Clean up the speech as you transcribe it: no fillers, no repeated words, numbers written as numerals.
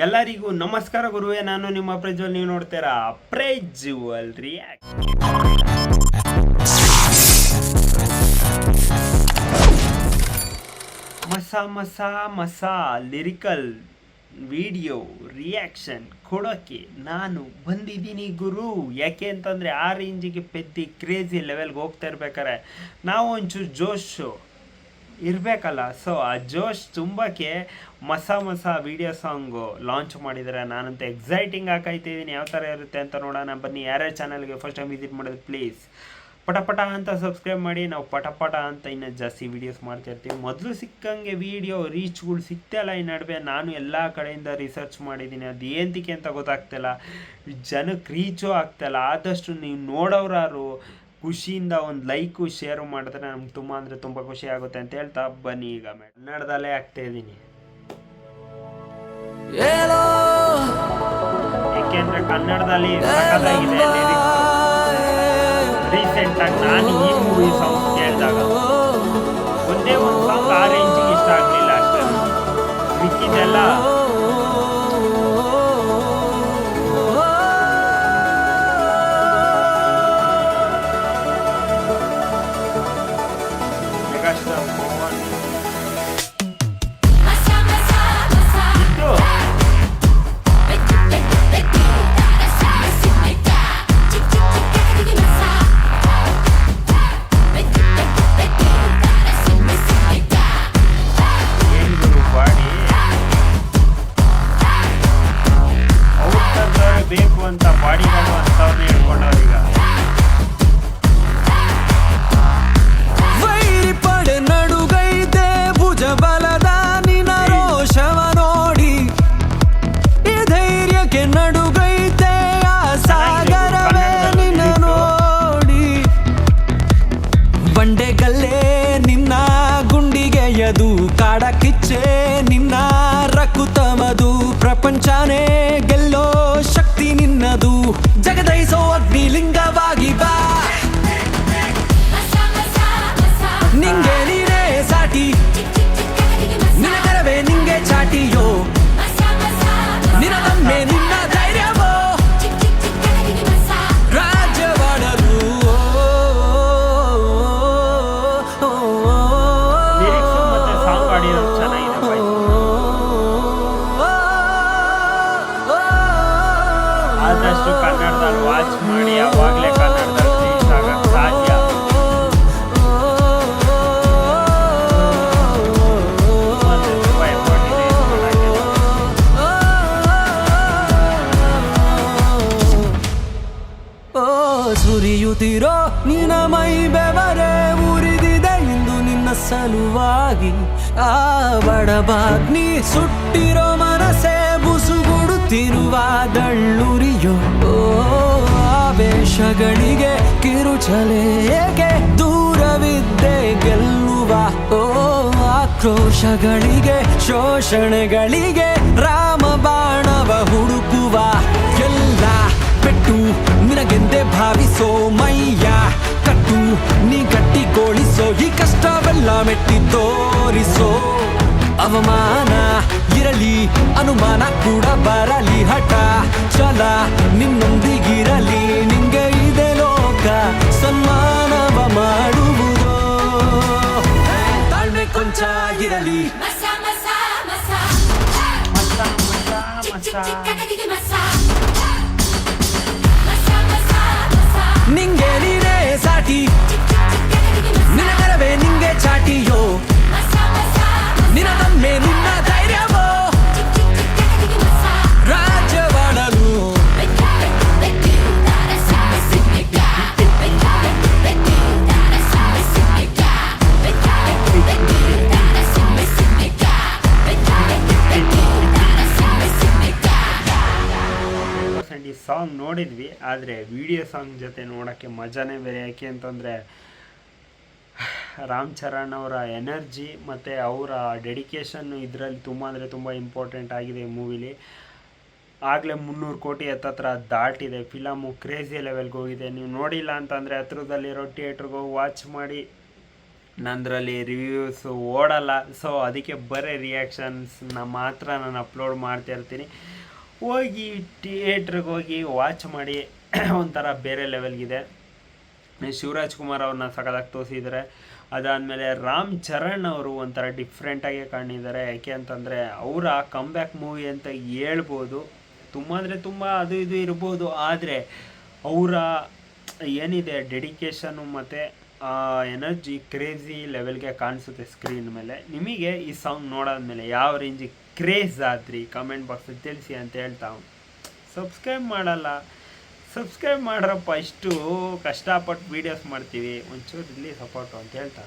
ಎಲ್ಲರಿಗೂ ನಮಸ್ಕಾರ ಗುರುವೇ, ನಾನು ನಿಮ್ಮ ಪ್ರಜ್ವಲ್. ನೀವು ನೋಡ್ತೀರಾ ಪ್ರಜ್ವಲ್ ರಿಯಾಕ್ಟ್. ಮಸಾ ಲಿರಿಕಲ್ ವಿಡಿಯೋ ರಿಯಾಕ್ಷನ್ ಕೊಡೋಕ್ಕೆ ನಾನು ಬಂದಿದ್ದೀನಿ ಗುರು. ಯಾಕೆ ಅಂತಂದರೆ ಆ ರೇಂಜಿಗೆ ಪೆದ್ದಿ ಕ್ರೇಜಿ ಲೆವೆಲ್ಗೆ ಹೋಗ್ತಾ ಇರ್ಬೇಕಾರೆ ನಾವು ಒಂಚೂರು ಜೋಶು ಇರಬೇಕಲ್ಲ. ಸೊ ಆ ಜೋಶ್ ತುಂಬಕ್ಕೆ ಮಸ ವೀಡಿಯೋ ಸಾಂಗು ಲಾಂಚ್ ಮಾಡಿದ್ದಾರೆ. ನಾನಂತೂ ಎಕ್ಸೈಟಿಂಗ್ ಹಾಕಾಯ್ತಿದ್ದೀನಿ ಯಾವ ಥರ ಇರುತ್ತೆ ಅಂತ ನೋಡೋಣ. ಬನ್ನಿ, ಯಾರ್ಯಾರ ಚಾನಲ್ಗೆ ಫಸ್ಟ್ ಟೈಮ್ ವಿಸಿಟ್ ಮಾಡೋದು ಪ್ಲೀಸ್ ಪಟ ಅಂತ ಸಬ್ಸ್ಕ್ರೈಬ್ ಮಾಡಿ. ನಾವು ಪಟ ಅಂತ ಇನ್ನೂ ಜಾಸ್ತಿ ವೀಡಿಯೋಸ್ ಮಾಡ್ತಿರ್ತೀವಿ. ಮೊದಲು ಸಿಕ್ಕಂಗೆ ವೀಡಿಯೋ ರೀಚ್ಗಳು ಸಿಗ್ತಾಯಿಲ್ಲ. ಈ ನಡುವೆ ನಾನು ಎಲ್ಲ ಕಡೆಯಿಂದ ರಿಸರ್ಚ್ ಮಾಡಿದ್ದೀನಿ, ಅದು ಏನಂತಿಕೆ ಅಂತ ಗೊತ್ತಾಗ್ತಿಲ್ಲ, ಜನಕ್ಕೆ ರೀಚು ಆಗ್ತಾಯಿಲ್ಲ. ಆದಷ್ಟು ನೀವು ನೋಡೋರಾರು ಖುಷಿಯಿಂದ ಒಂದು ಲೈಕು ಶೇರು ಮಾಡಿದ್ರೆ ನಮ್ಗೆ ತುಂಬ ಅಂದರೆ ತುಂಬ ಖುಷಿ ಆಗುತ್ತೆ ಅಂತ ಹೇಳ್ತಾ ಬನ್ನಿ. ಈಗ ಕನ್ನಡದಲ್ಲೇ ಆಗ್ತಾ ಇದ್ದೀನಿ, ಏಕೆಂದರೆ ಕನ್ನಡದಲ್ಲಿ ಸಖತ್ತಾಗಿದೆ ಲಿರಿಕ್ಸ್. ರೀಸೆಂಟಾಗಿ ನಾನು ಈ ಮೂವಿ ಸಾಂಗ್ ಕೇಳಿದಾಗ ಒಂದೇ ಒಂದು ಸಾಂಗ್ ಆ ರೇಂಜಿಗೆ ಇಷ್ಟ ಆಗಲಿಲ್ಲ ಅಷ್ಟೇ. ಮಿಕ್ಕಿದೆಲ್ಲ ಬೇಕು ಅಂತ ಬಾಡಿಗಳು ಅಂತವ್ರನ್ನ ಹೇಳ್ಕೊಂಡವ್ರು. ಈಗ ವೈರಿ ಪಡೆ ನಡುಗೈತೆ ಭುಜ ಬಲದ ನಿನ ರೋಷವ ನೋಡಿ, ಈ ಧೈರ್ಯಕ್ಕೆ ನಡುಗೈತೆ ಆ ಸಾಗರವೇ ನಿನ್ನ ನೋಡಿ. ಬಂಡೆಗಲ್ಲೇ ನಿನ್ನ ಗುಂಡಿಗೆಯದು, ಕಾಡ ಕಿಚ್ಚೆ ನಿನ್ನ ರಕುತಮದು, ಪ್ರಪಂಚನೇ ಗೆಲ್ಲೋ ಶಕ್ತಿ ನಿನ್ನದು, ಜಗದೈಸೋ ಅಗ್ನಿಲಿಂಗವಾಗಿ ಬಾ. ನಿಂಗೆ ನೀನೇ ಸಾಟಿ, ನಿನ್ನ ಕರವೇ ನಿಂಗೆ ಚಾಟಿಯೋ, ನಿನ್ನದಮ್ಮೆ ನಿನ್ನ ಧೈರ್ಯವೋ, ರಾಜ್ಯವಾಡಲು ಲಿರಿಕ್ಸ್ ಮತ್ತೆ ಸಾಂಗ್ ಆಡಿರೋದು ಚೆನ್ನಾಗಿದೆ. ಆದಷ್ಟು ಕನ್ನಡದಲ್ಲಿ ವಾಚ್ ಮಾಡಿ, ಅವಾಗಲೇ ಕನ್ನಡದಲ್ಲಿ ರೀಚ್ ಆಗಕ್ಕೆ ಸಾಧ್ಯ. ಸುರಿಯುತ್ತಿರೋ ನಿನ್ನ ಮೈ ಬೆವರೇ ಉರಿದಿದೆ ಇಂದು ನಿನ್ನ ಸಲುವಾಗಿ. ಆ ಬಡಬಾಗ್ನಿ ಸುಟ್ಟಿರೋ ಮನಸ್ಸೇ ಬುಸುಗುಡುತ್ತಿರುವ ದಳ್ಳುರಿಯೋ. ಆವೇಶಗಳಿಗೆ ಕಿರುಚಲೆ ಏಕೆ, ದೂರವಿದ್ದೆ ಗೆಲ್ಲುವ. ಆಕ್ರೋಶಗಳಿಗೆ ಶೋಷಣೆಗಳಿಗೆ ರಾಮ ಬಾಣವ ಹುಡುಕುವ. ಎಲ್ಲ ಪೆಟ್ಟು ನಿನಗೆಂದೇ ಭಾವಿಸೋ, ಮೈಯ ಕಟ್ಟು ನೀ ಗಟ್ಟಿಗೋಳಿಸೋ, ಈ ಕಷ್ಟವೆಲ್ಲ ಮೆಟ್ಟಿ ತೋರಿಸೋ. ಅವಮಾನ ಇರಲಿ, ಅನುಮಾನ ಕೂಡ ಬರಲಿ, ಹಠ ಛಲ ನಿನ್ನೊಂದಿಗಿರಲಿ. ನಿಂಗೆ ಇದೆ ಲೋಕ ಸನ್ಮಾನವ ಮಾಡುವುದೋ, ತಾಳ್ಮೆ ಕೊಂಚ ಇರಲಿ. ನಿಂಗೆ ನೀನೇ ಸಾಟಿ, ನಿನ್ನ ಕರವೇ ನಿಂಗೆ ಚಾಟಿಯೋ, ನಿನ್ನದಮ್ಮೆ ನಿನ್ನ ಧೈರ್ಯವೋ, ರಾಜ್ಯವಾಡಲು ಈ ಸಾಂಗ್ ನೋಡಿದ್ವಿ, ಆದರೆ ವಿಡಿಯೋ ಸಾಂಗ್ ಜೊತೆ ನೋಡೋಕ್ಕೆ ಮಜಾನೇ ಬೇರೆ. ಯಾಕೆ ಅಂತಂದರೆ ರಾಮ್ ಚರಣ್ ಅವರ ಎನರ್ಜಿ ಮತ್ತು ಅವರ ಡೆಡಿಕೇಶನ್ನು ಇದರಲ್ಲಿ ತುಂಬ ಅಂದರೆ ತುಂಬ ಇಂಪಾರ್ಟೆಂಟ್ ಆಗಿದೆ ಈ ಮೂವಿಲಿ. ಆಗಲೇ 300 ಕೋಟಿ ಹತ್ತತ್ರ ದಾಟಿದೆ. ಫಿಲಮು ಕ್ರೇಜಿ ಲೆವೆಲ್ಗೆ ಹೋಗಿದೆ. ನೀವು ನೋಡಿಲ್ಲ ಅಂತಂದರೆ ಹತ್ರದಲ್ಲಿರೋ ಥಿಯೇಟ್ರಿಗೆ ಹೋಗಿ ವಾಚ್ ಮಾಡಿ. ನಂದರಲ್ಲಿ ರಿವ್ಯೂಸ್ ಓಡಲ್ಲ. ಸೊ ಅದಕ್ಕೆ ಬರೀ ರಿಯಾಕ್ಷನ್ಸ್ನ ಮಾತ್ರ ನಾನು ಅಪ್ಲೋಡ್ ಮಾಡ್ತಾ ಇರ್ತೀನಿ. ಹೋಗಿ ಥಿಯೇಟ್ರಿಗೆ ಹೋಗಿ ವಾಚ್ ಮಾಡಿ ಒಂಥರ ಬೇರೆ ಲೆವೆಲ್ಗಿದೆ. ಶಿವರಾಜ್ ಕುಮಾರ್ ಅವ್ರನ್ನ ಸಖತ್ತಾಗಿ ತೋರಿಸಿದ್ದಾರೆ. ಅದಾದಮೇಲೆ ರಾಮ್ ಚರಣ್ ಅವರು ಒಂಥರ ಡಿಫ್ರೆಂಟಾಗಿ ಕಾಣಿದ್ದಾರೆ. ಯಾಕೆ ಅಂತಂದರೆ ಅವರ ಕಮ್ಬ್ಯಾಕ್ ಮೂವಿ ಅಂತ ಹೇಳ್ಬೋದು. ತುಂಬ ಅಂದರೆ ತುಂಬ ಅದು ಇದು ಇರ್ಬೋದು, ಆದರೆ ಅವರ ಏನಿದೆ ಡೆಡಿಕೇಶನು ಮತ್ತು ಎನರ್ಜಿ ಕ್ರೇಜಿ ಲೆವೆಲ್ಗೆ ಕಾಣಿಸುತ್ತೆ ಸ್ಕ್ರೀನ್ ಮೇಲೆ. ನಿಮಗೆ ಈ ಸಾಂಗ್ ನೋಡಾದ್ಮೇಲೆ ಯಾವ ರೇಂಜಿಗೆ ಕ್ರೇಜ್ ಆದ್ರಿ ಕಮೆಂಟ್ ಬಾಕ್ಸಲ್ಲಿ ತಿಳಿಸಿ ಅಂತ ಹೇಳ್ತಾ, ಸಬ್ಸ್ಕ್ರೈಬ್ ಮಾಡಲ್ಲ, ಸಬ್ಸ್ಕ್ರೈಬ್ ಮಾಡ್ರಪ್ಪ. ಇಷ್ಟು ಕಷ್ಟಪಟ್ಟು ವೀಡಿಯೋಸ್ ಮಾಡ್ತೀವಿ, ಒಂಚೂರು ಇಲ್ಲಿ ಸಪೋರ್ಟು ಅಂತ ಹೇಳ್ತಾ